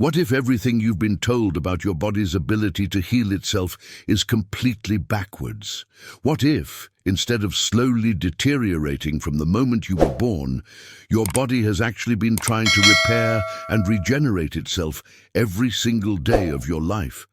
What if everything you've been told about your body's ability to heal itself is completely backwards? What if, instead of slowly deteriorating from the moment you were born, your body has actually been trying to repair and regenerate itself every single day of your life?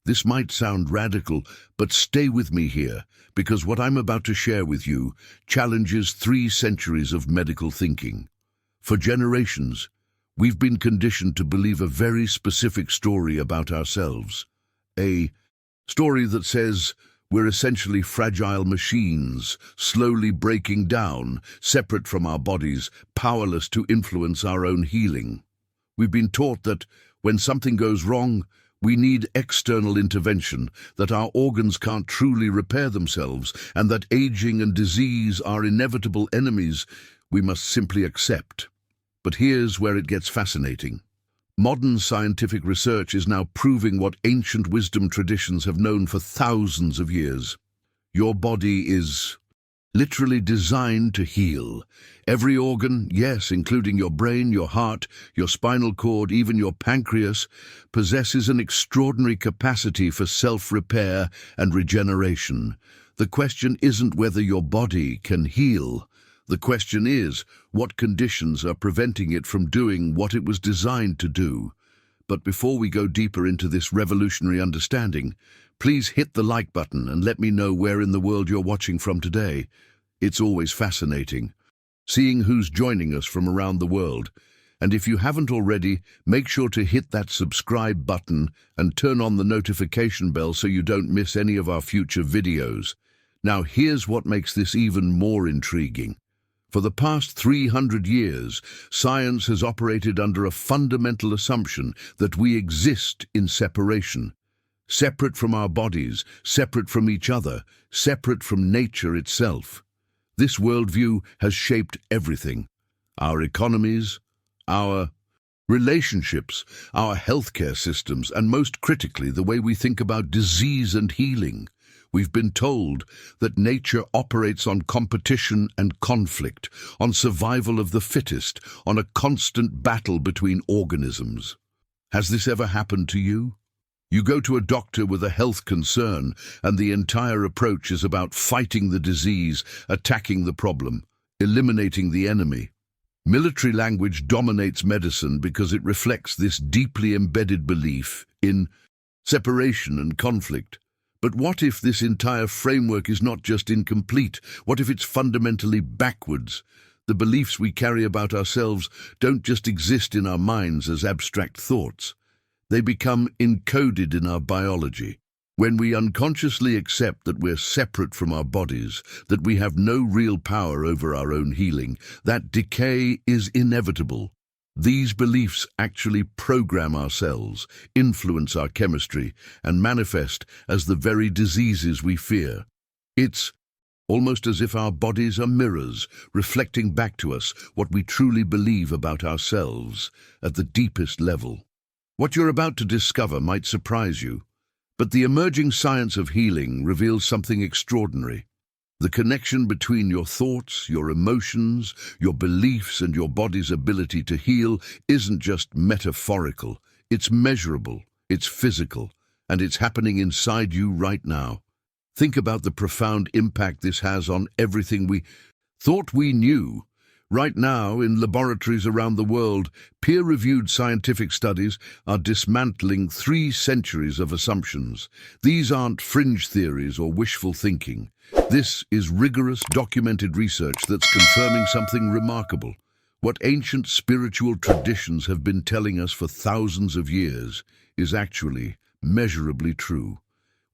This might sound radical, but stay with me here, because what I'm about to share with you challenges 3 centuries of medical thinking. For generations, we've been conditioned to believe a very specific story about ourselves. A story that says we're essentially fragile machines, slowly breaking down, separate from our bodies, powerless to influence our own healing. We've been taught that when something goes wrong, we need external intervention, that our organs can't truly repair themselves, and that aging and disease are inevitable enemies we must simply accept. But here's where it gets fascinating. Modern scientific research is now proving what ancient wisdom traditions have known for thousands of years. Your body is literally designed to heal. Every organ, yes, including your brain, your heart, your spinal cord, even your pancreas, possesses an extraordinary capacity for self-repair and regeneration. The question isn't whether your body can heal. The question is, what conditions are preventing it from doing what it was designed to do? But before we go deeper into this revolutionary understanding, please hit the like button and let me know where in the world you're watching from today. It's always fascinating seeing who's joining us from around the world. And if you haven't already, make sure to hit that subscribe button and turn on the notification bell so you don't miss any of our future videos. Now here's what makes this even more intriguing. For the past 300 years, science has operated under a fundamental assumption that we exist in separation. Separate from our bodies, separate from each other, separate from nature itself. This worldview has shaped everything. Our economies, our relationships, our healthcare systems, and most critically, the way we think about disease and healing. We've been told that nature operates on competition and conflict, on survival of the fittest, on a constant battle between organisms. Has this ever happened to you? You go to a doctor with a health concern, and the entire approach is about fighting the disease, attacking the problem, eliminating the enemy. Military language dominates medicine because it reflects this deeply embedded belief in separation and conflict. But what if this entire framework is not just incomplete? What if it's fundamentally backwards? The beliefs we carry about ourselves don't just exist in our minds as abstract thoughts. They become encoded in our biology. When we unconsciously accept that we're separate from our bodies, that we have no real power over our own healing, that decay is inevitable. These beliefs actually program our cells, influence our chemistry, and manifest as the very diseases we fear. It's almost as if our bodies are mirrors, reflecting back to us what we truly believe about ourselves at the deepest level. What you're about to discover might surprise you, but the emerging science of healing reveals something extraordinary. The connection between your thoughts, your emotions, your beliefs, and your body's ability to heal isn't just metaphorical. It's measurable, it's physical, and it's happening inside you right now. Think about the profound impact this has on everything we thought we knew. Right now, in laboratories around the world, peer-reviewed scientific studies are dismantling 3 centuries of assumptions. These aren't fringe theories or wishful thinking. This is rigorous, documented research that's confirming something remarkable. What ancient spiritual traditions have been telling us for thousands of years is actually measurably true.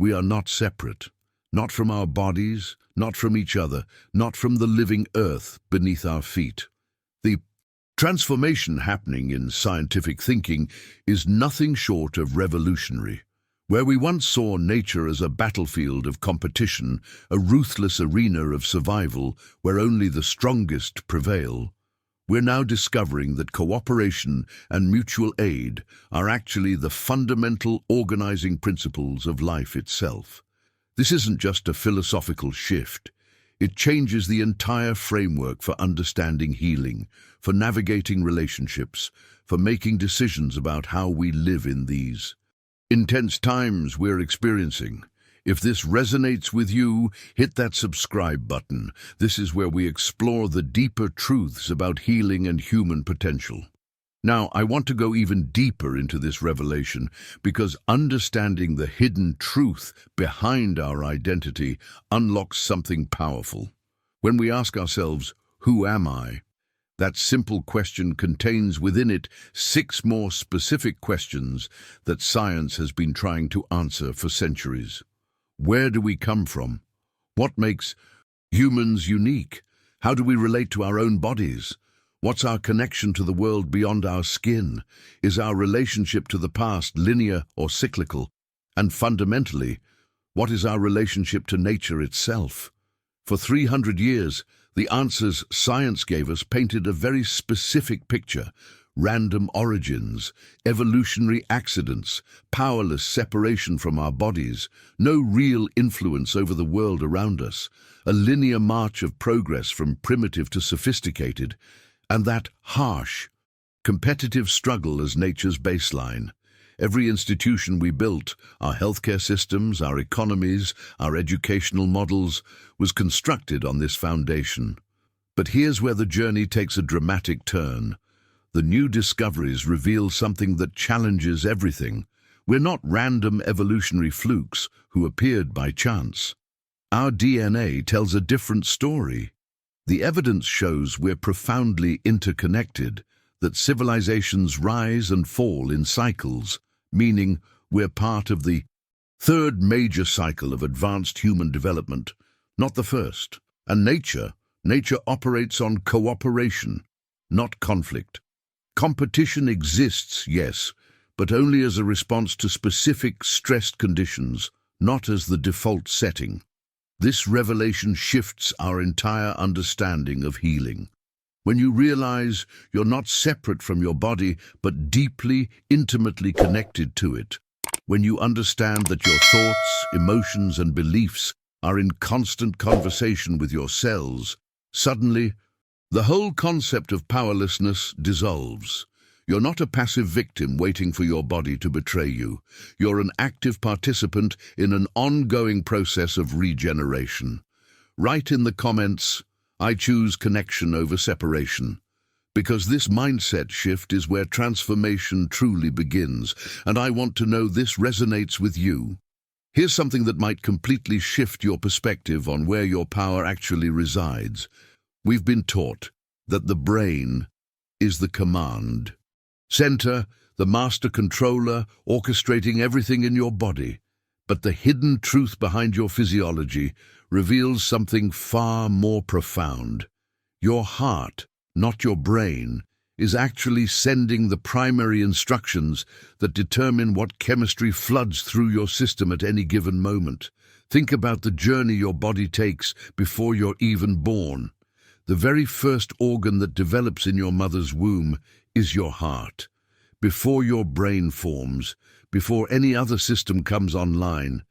We are not separate. Not from our bodies, not from each other, not from the living earth beneath our feet. The transformation happening in scientific thinking is nothing short of revolutionary. Where we once saw nature as a battlefield of competition, a ruthless arena of survival where only the strongest prevail, we're now discovering that cooperation and mutual aid are actually the fundamental organizing principles of life itself. This isn't just a philosophical shift. It changes the entire framework for understanding healing, for navigating relationships, for making decisions about how we live in these intense times we're experiencing. If this resonates with you, hit that subscribe button. This is where we explore the deeper truths about healing and human potential. Now, I want to go even deeper into this revelation because understanding the hidden truth behind our identity unlocks something powerful. When we ask ourselves, "Who am I?" that simple question contains within it 6 more specific questions that science has been trying to answer for centuries. Where do we come from? What makes humans unique? How do we relate to our own bodies? What's our connection to the world beyond our skin? Is our relationship to the past linear or cyclical? And fundamentally, what is our relationship to nature itself? For 300 years, the answers science gave us painted a very specific picture: random origins, evolutionary accidents, powerless separation from our bodies, no real influence over the world around us, a linear march of progress from primitive to sophisticated, and that harsh, competitive struggle as nature's baseline. Every institution we built, our healthcare systems, our economies, our educational models, was constructed on this foundation. But here's where the journey takes a dramatic turn. The new discoveries reveal something that challenges everything. We're not random evolutionary flukes who appeared by chance. Our DNA tells a different story. The evidence shows we're profoundly interconnected, that civilizations rise and fall in cycles, meaning we're part of the 3rd major cycle of advanced human development, not the first. And nature operates on cooperation, not conflict. Competition exists, yes, but only as a response to specific stressed conditions, not as the default setting. This revelation shifts our entire understanding of healing. When you realize you're not separate from your body, but deeply, intimately connected to it. When you understand that your thoughts, emotions, and beliefs are in constant conversation with your cells, suddenly, the whole concept of powerlessness dissolves. You're not a passive victim waiting for your body to betray you. You're an active participant in an ongoing process of regeneration. Write in the comments, "I choose connection over separation," because this mindset shift is where transformation truly begins, and I want to know this resonates with you. Here's something that might completely shift your perspective on where your power actually resides. We've been taught that the brain is the command center, the master controller, orchestrating everything in your body. But the hidden truth behind your physiology reveals something far more profound. Your heart, not your brain, is actually sending the primary instructions that determine what chemistry floods through your system at any given moment. Think about the journey your body takes before you're even born. The very first organ that develops in your mother's womb is your heart. Before your brain forms, before any other system comes online,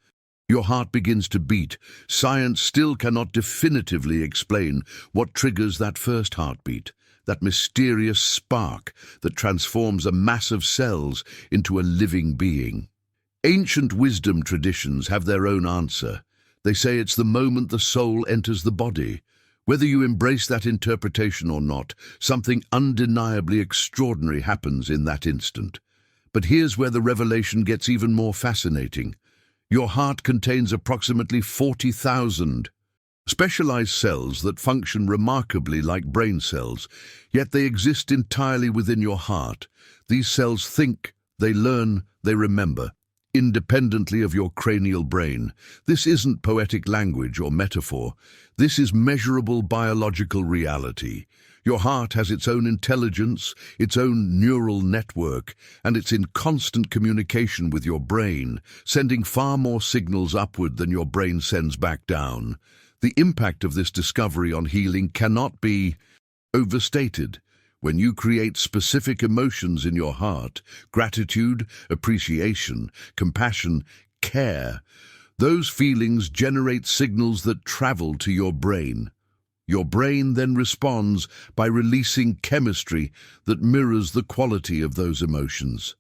your heart begins to beat. Science still cannot definitively explain what triggers that first heartbeat, that mysterious spark that transforms a mass of cells into a living being. Ancient wisdom traditions have their own answer. They say it's the moment the soul enters the body. Whether you embrace that interpretation or not, something undeniably extraordinary happens in that instant. But here's where the revelation gets even more fascinating. Your heart contains approximately 40,000 specialized cells that function remarkably like brain cells, yet they exist entirely within your heart. These cells think, they learn, they remember, independently of your cranial brain. This isn't poetic language or metaphor. This is measurable biological reality. Your heart has its own intelligence, its own neural network, and it's in constant communication with your brain, sending far more signals upward than your brain sends back down. The impact of this discovery on healing cannot be overstated. When you create specific emotions in your heart, gratitude, appreciation, compassion, care, Those feelings generate signals that travel to your brain. Your brain then responds by releasing chemistry that mirrors the quality of those emotions.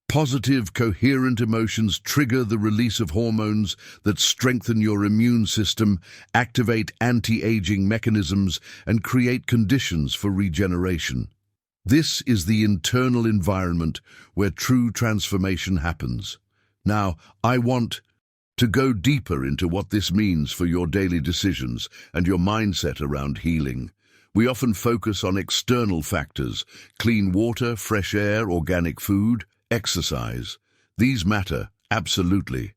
Positive, coherent emotions trigger the release of hormones that strengthen your immune system, activate anti-aging mechanisms, and create conditions for regeneration. This is the internal environment where true transformation happens. Now, I want to go deeper into what this means for your daily decisions and your mindset around healing. We often focus on external factors: clean water, fresh air, organic food, exercise. These matter, absolutely.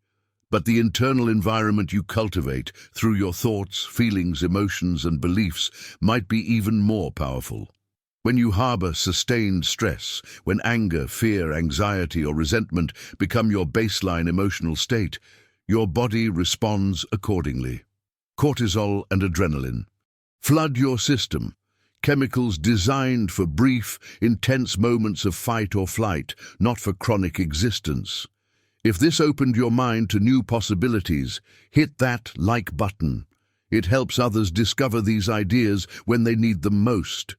But the internal environment you cultivate through your thoughts, feelings, emotions, and beliefs might be even more powerful. When you harbor sustained stress, when anger, fear, anxiety, or resentment become your baseline emotional state, your body responds accordingly. Cortisol and adrenaline flood your system, chemicals designed for brief, intense moments of fight or flight, not for chronic existence. If this opened your mind to new possibilities, hit that like button. It helps others discover these ideas when they need them most.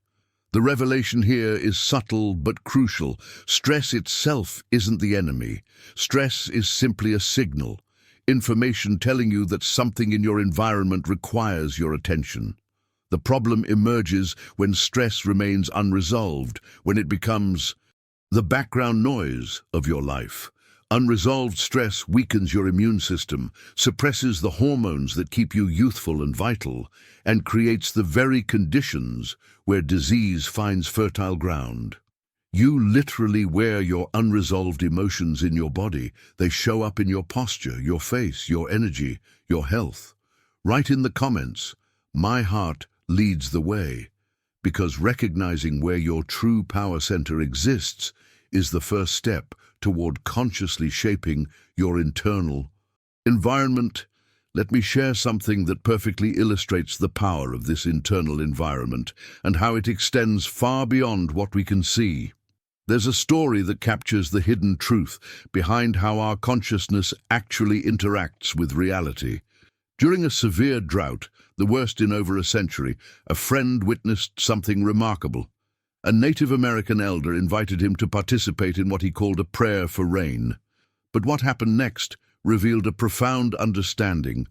The revelation here is subtle but crucial. Stress itself isn't the enemy. Stress is simply a signal. Information telling you that something in your environment requires your attention. The problem emerges when stress remains unresolved, when it becomes the background noise of your life. Unresolved stress weakens your immune system, suppresses the hormones that keep you youthful and vital, and creates the very conditions where disease finds fertile ground. You literally wear your unresolved emotions in your body. They show up in your posture, your face, your energy, your health. Write in the comments, "My heart leads the way," because recognizing where your true power center exists is the first step toward consciously shaping your internal environment. Let me share something that perfectly illustrates the power of this internal environment and how it extends far beyond what we can see. There's a story that captures the hidden truth behind how our consciousness actually interacts with reality. During a severe drought, the worst in over a century, a friend witnessed something remarkable. A Native American elder invited him to participate in what he called a prayer for rain. But what happened next revealed a profound understanding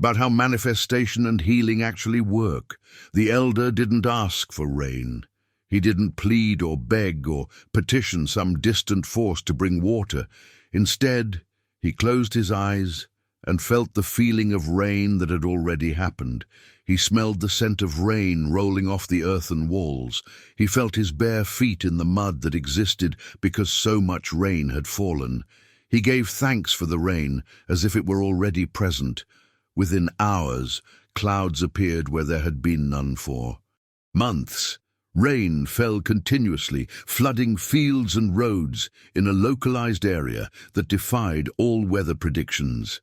about how manifestation and healing actually work. The elder didn't ask for rain. He didn't plead or beg or petition some distant force to bring water. Instead, he closed his eyes and felt the feeling of rain that had already happened. He smelled the scent of rain rolling off the earthen walls. He felt his bare feet in the mud that existed because so much rain had fallen. He gave thanks for the rain as if it were already present. Within hours, clouds appeared where there had been none for months. Rain fell continuously, flooding fields and roads in a localized area that defied all weather predictions.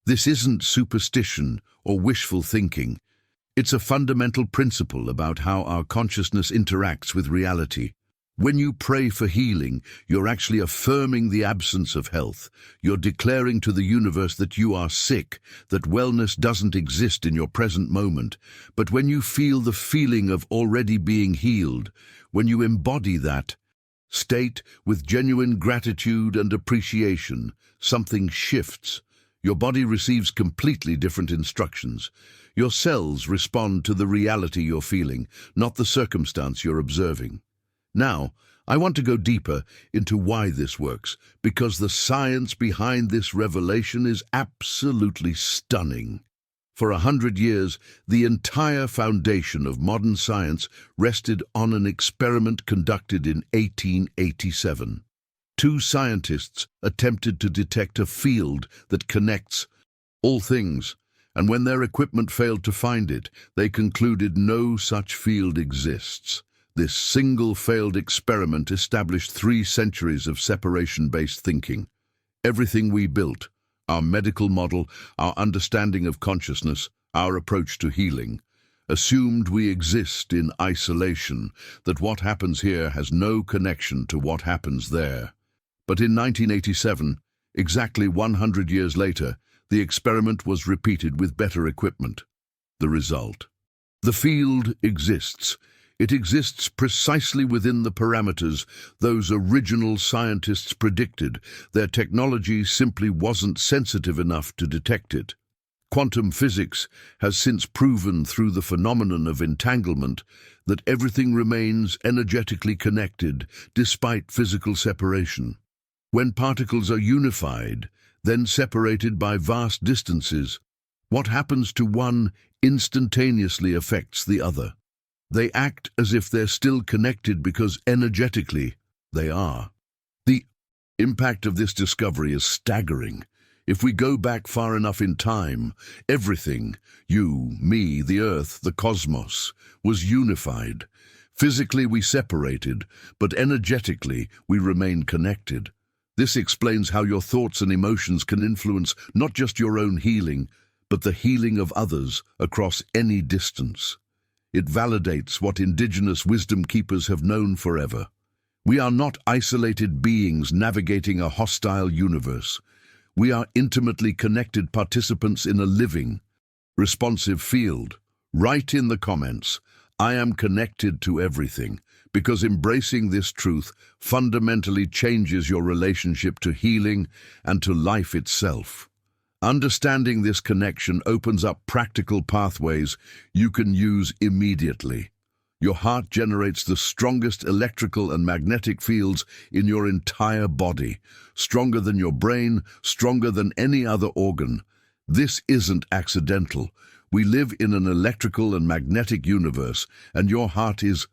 This isn't superstition or wishful thinking. It's a fundamental principle about how our consciousness interacts with reality. When you pray for healing, you're actually affirming the absence of health. You're declaring to the universe that you are sick, that wellness doesn't exist in your present moment. But when you feel the feeling of already being healed, when you embody that state with genuine gratitude and appreciation, something shifts. Your body receives completely different instructions. Your cells respond to the reality you're feeling, not the circumstance you're observing. Now, I want to go deeper into why this works, because the science behind this revelation is absolutely stunning. For 100 years, the entire foundation of modern science rested on an experiment conducted in 1887. Two scientists attempted to detect a field that connects all things, and when their equipment failed to find it, they concluded no such field exists. This single failed experiment established 3 centuries of separation-based thinking. Everything we built, our medical model, our understanding of consciousness, our approach to healing, assumed we exist in isolation, that what happens here has no connection to what happens there. But in 1987, exactly 100 years later, The experiment was repeated with better equipment. The result: the field exists. It exists precisely within the parameters those original scientists predicted. Their technology simply wasn't sensitive enough to detect it. Quantum physics has since proven through the phenomenon of entanglement that everything remains energetically connected despite physical separation. When particles are unified, then separated by vast distances, what happens to one instantaneously affects the other. They act as if they're still connected because energetically they are. The impact of this discovery is staggering. If we go back far enough in time, everything, you, me, the earth, the cosmos, was unified. Physically we separated, but energetically we remain connected. This explains how your thoughts and emotions can influence not just your own healing, but the healing of others across any distance. It validates what indigenous wisdom keepers have known forever. We are not isolated beings navigating a hostile universe. We are intimately connected participants in a living, responsive field. Write in the comments, "I am connected to everything," because embracing this truth fundamentally changes your relationship to healing and to life itself. Understanding this connection opens up practical pathways you can use immediately. Your heart generates the strongest electrical and magnetic fields in your entire body, stronger than your brain, stronger than any other organ. This isn't accidental. We live in an electrical and magnetic universe, and your heart is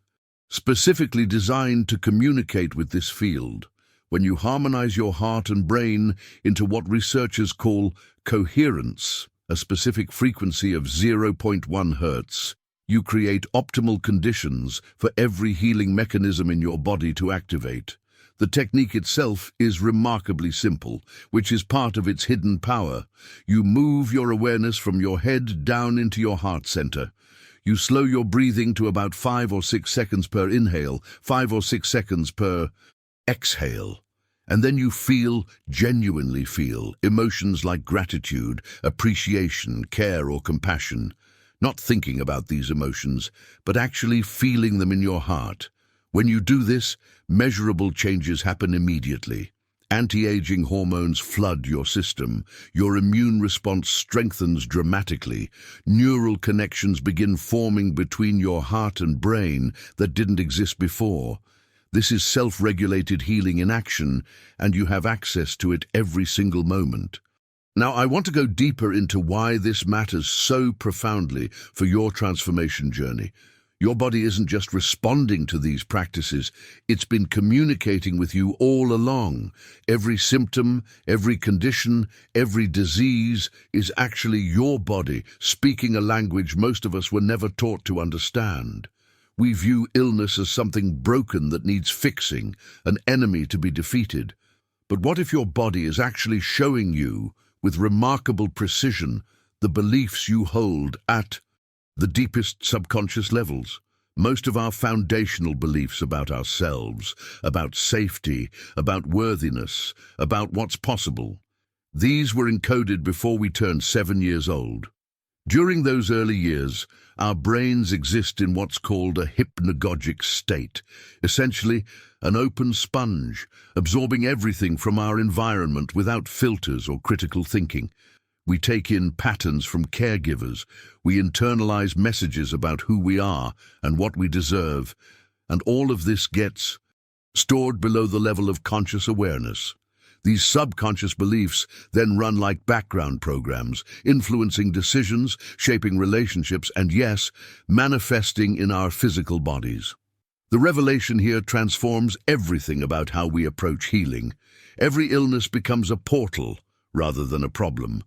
specifically designed to communicate with this field. When you harmonize your heart and brain into what researchers call coherence, a specific frequency of 0.1 Hz, you create optimal conditions for every healing mechanism in your body to activate. The technique itself is remarkably simple, which is part of its hidden power. You move your awareness from your head down into your heart center. You slow your breathing to about 5 or 6 seconds per inhale, 5 or 6 seconds per exhale. And then you genuinely feel, emotions like gratitude, appreciation, care, or compassion. Not thinking about these emotions, but actually feeling them in your heart. When you do this, measurable changes happen immediately. Anti-aging hormones flood your system. Your immune response strengthens dramatically. Neural connections begin forming between your heart and brain that didn't exist before. This is self-regulated healing in action, and you have access to it every single moment. Now, I want to go deeper into why this matters so profoundly for your transformation journey. Your body isn't just responding to these practices, it's been communicating with you all along. Every symptom, every condition, every disease is actually your body speaking a language most of us were never taught to understand. We view illness as something broken that needs fixing, an enemy to be defeated. But what if your body is actually showing you, with remarkable precision, the beliefs you hold at the deepest subconscious levels? Most of our foundational beliefs about ourselves, about safety, about worthiness, about what's possible, these were encoded before we turned 7 years old. During those early years, our brains exist in what's called a hypnagogic state, essentially an open sponge, absorbing everything from our environment without filters or critical thinking. We take in patterns from caregivers, we internalize messages about who we are and what we deserve, and all of this gets stored below the level of conscious awareness. These subconscious beliefs then run like background programs, influencing decisions, shaping relationships, and yes, manifesting in our physical bodies. The revelation here transforms everything about how we approach healing. Every illness becomes a portal rather than a problem.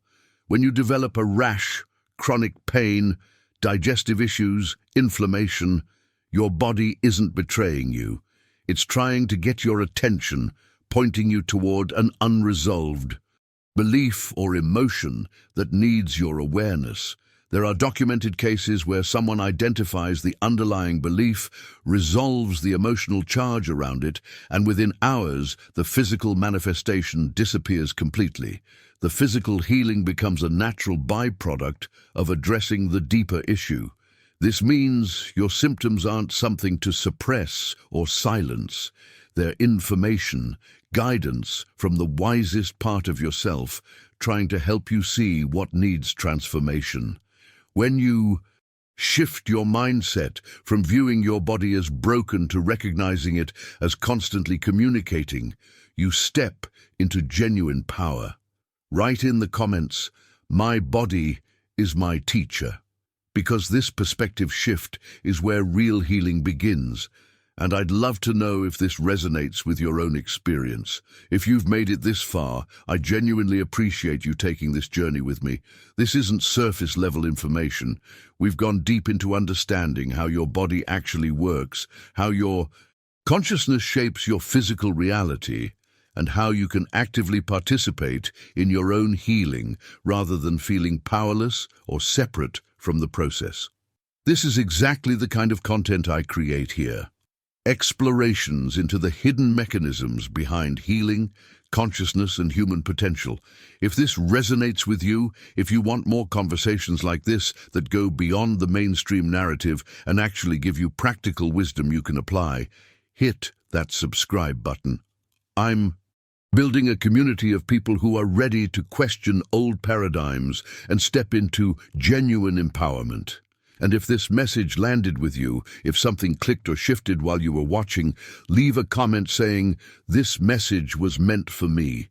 When you develop a rash, chronic pain, digestive issues, inflammation, your body isn't betraying you. It's trying to get your attention, pointing you toward an unresolved belief or emotion that needs your awareness. There are documented cases where someone identifies the underlying belief, resolves the emotional charge around it, and within hours, the physical manifestation disappears completely. The physical healing becomes a natural byproduct of addressing the deeper issue. This means your symptoms aren't something to suppress or silence. They're information, guidance from the wisest part of yourself, trying to help you see what needs transformation. When you shift your mindset from viewing your body as broken to recognizing it as constantly communicating, you step into genuine power. Write in the comments, "My body is my teacher," because this perspective shift is where real healing begins. And I'd love to know if this resonates with your own experience. If you've made it this far, I genuinely appreciate you taking this journey with me. This isn't surface-level information. We've gone deep into understanding how your body actually works, how your consciousness shapes your physical reality, and how you can actively participate in your own healing rather than feeling powerless or separate from the process. This is exactly the kind of content I create here. Explorations into the hidden mechanisms behind healing, consciousness, and human potential. If this resonates with you, if you want more conversations like this that go beyond the mainstream narrative and actually give you practical wisdom you can apply, hit that subscribe button. I'm building a community of people who are ready to question old paradigms and step into genuine empowerment. And if this message landed with you, if something clicked or shifted while you were watching, leave a comment saying, "This message was meant for me."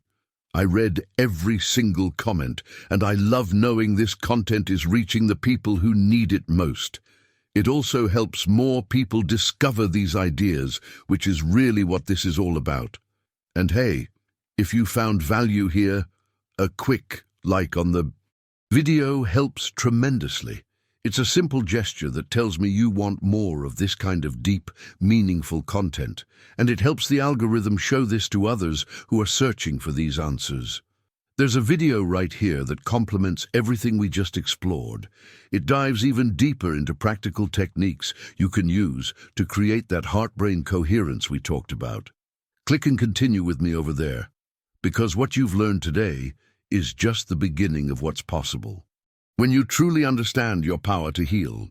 I read every single comment, and I love knowing this content is reaching the people who need it most. It also helps more people discover these ideas, which is really what this is all about. And hey, if you found value here, a quick like on the video helps tremendously. It's a simple gesture that tells me you want more of this kind of deep, meaningful content, and it helps the algorithm show this to others who are searching for these answers. There's a video right here that complements everything we just explored. It dives even deeper into practical techniques you can use to create that heart-brain coherence we talked about. Click and continue with me over there, because what you've learned today is just the beginning of what's possible. When you truly understand your power to heal,